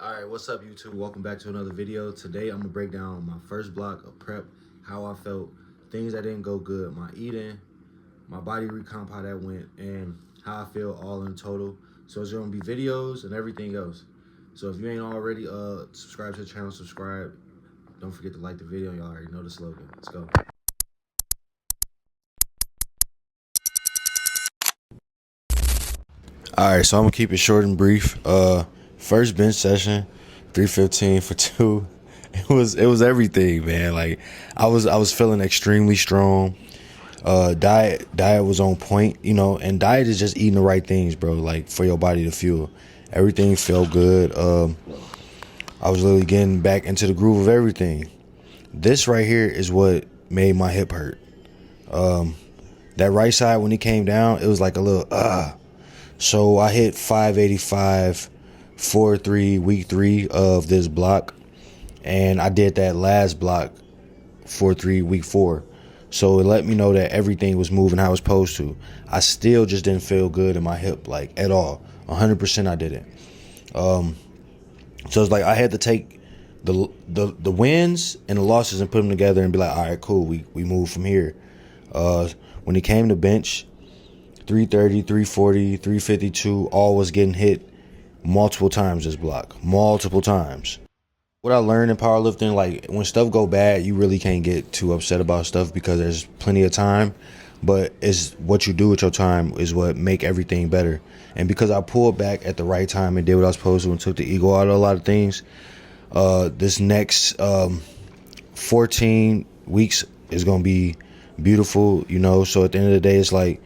Alright, what's up YouTube? Welcome back to another video. Today I'm gonna break down my first block of prep, how I felt, things that didn't go good, my eating, my body recomp, how that went, and how I feel all in total. So it's gonna be videos and everything else. So if you ain't already subscribe to the channel, subscribe. Don't forget to like the video. Y'all already know the slogan. Let's go. Alright, so I'm gonna keep it short and brief. First bench session, 315 for 2. It was everything, man. Like I was feeling extremely strong. Diet was on point, and diet is just eating the right things, bro, like for your body to fuel. Everything felt good. I was literally getting back into the groove of everything. This right here is what made my hip hurt. That right side, when it came down, it was like a little So I hit 585, 4-3, week 3 of this block. And I did that last block, 4-3, week 4. So it let me know that everything was moving how it was supposed to. I still just didn't feel good in my hip, like, at all. 100% I didn't. So it's like I had to take the wins and the losses and put them together and be like, all right, cool, we move from here. When it came to bench, 330, 340, 352, all was getting hit multiple times this block. Multiple times. What I learned in powerlifting, like when stuff go bad, you really can't get too upset about stuff because there's plenty of time. But it's what you do with your time is what make everything better. And because I pulled back at the right time and did what I was supposed to and took the ego out of a lot of things, this next 14 weeks is going to be beautiful, So at the end of the day, it's like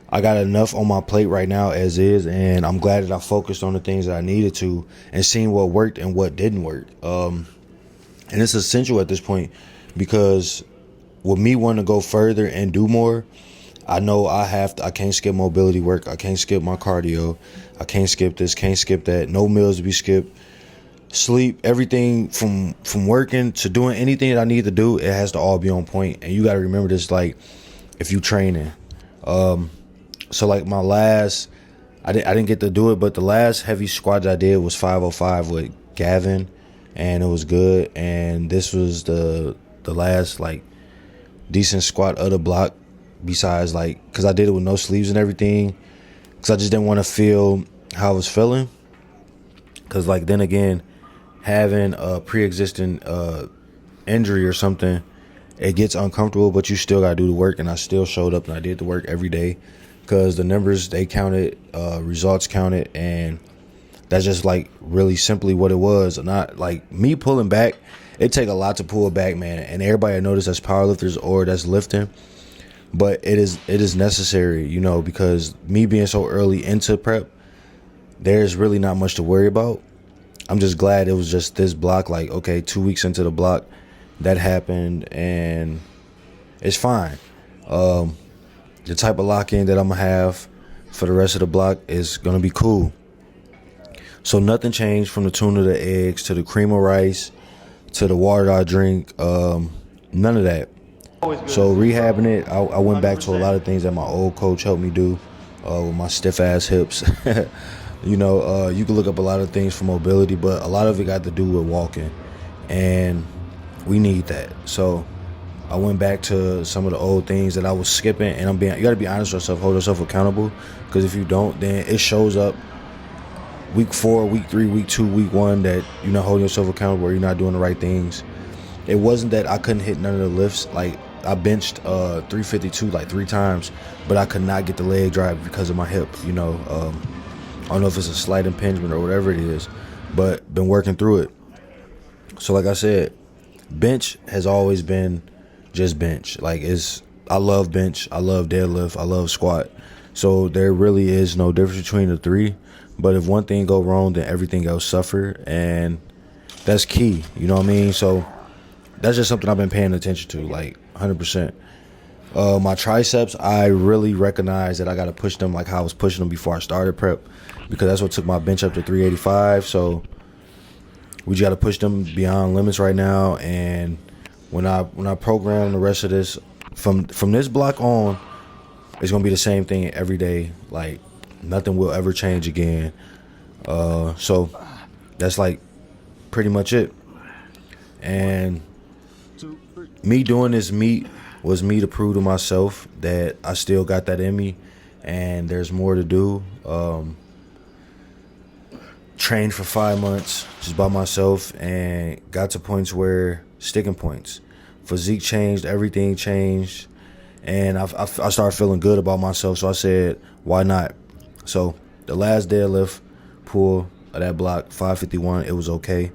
I got enough on my plate right now as is, and I'm glad that I focused on the things that I needed to and seeing what worked and what didn't work. And it's essential at this point because with me wanting to go further and do more, I know I can't skip mobility work. I can't skip my cardio. I can't skip this, can't skip that. No meals to be skipped. Sleep, everything from working to doing anything that I need to do, it has to all be on point. And you got to remember this, like, if you training. So like my last, I didn't get to do it, but the last heavy squat that I did was 505 with Gavin, and it was good. And this was the last like decent squat of the block, besides like, cause I did it with no sleeves and everything, cause I just didn't want to feel how I was feeling. Cause like then again, having a pre-existing injury or something, it gets uncomfortable, but you still gotta do the work. And I still showed up and I did the work every day. Because the numbers, they counted, results counted, and that's just like really simply what it was. Not like me pulling back. It take a lot to pull back, man. And everybody I notice that's powerlifters or that's lifting, but it is necessary, because me being so early into prep, there's really not much to worry about. I'm just glad it was just this block. Like, okay, 2 weeks into the block, that happened, and it's fine. The type of lock-in that I'm going to have for the rest of the block is going to be cool. So nothing changed from the tuna to the eggs to the cream of rice to the water that I drink. None of that. So rehabbing it, I went back to a lot of things that my old coach helped me do with my stiff-ass hips. You can look up a lot of things for mobility, but a lot of it got to do with walking. And we need that. So I went back to some of the old things that I was skipping, and you got to be honest with yourself, hold yourself accountable, because if you don't, then it shows up week 4, week 3, week 2, week 1 that you're not holding yourself accountable or you're not doing the right things. It wasn't that I couldn't hit none of the lifts. Like I benched 352 like 3 times, but I could not get the leg drive because of my hip. I don't know if it's a slight impingement or whatever it is, but been working through it. So like I said, bench has always been just bench. Like I love bench, I love deadlift, I love squat. So there really is no difference between the 3. But if one thing go wrong, then everything else suffer, and that's key. You know what I mean? So that's just something I've been paying attention to, like 100%. My triceps, I really recognize that I got to push them like how I was pushing them before I started prep, because that's what took my bench up to 385. So we just got to push them beyond limits right now. And when I program the rest of this from this block on, it's gonna be the same thing every day. Like nothing will ever change again. So that's like pretty much it. And me doing this meet was me to prove to myself that I still got that in me, and there's more to do. Trained for 5 months just by myself and got to points where sticking points. Physique changed, everything changed, and I started feeling good about myself. So I said, why not? So the last deadlift pull of that block, 551, it was okay.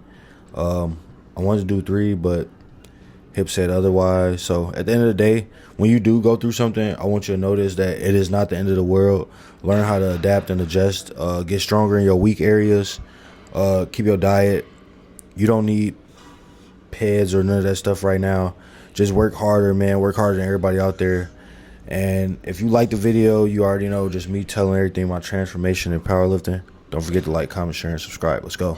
I wanted to do 3, but hip said otherwise. So at the end of the day, when you do go through something, I want you to notice that it is not the end of the world. Learn how to adapt and adjust. Get stronger in your weak areas. Keep your diet. You don't need PEDs or none of that stuff right now. Just work harder, man. Work harder than everybody out there. And if you like the video, you already know, just me telling everything my transformation in powerlifting. Don't forget to like, comment, share, and subscribe. Let's go.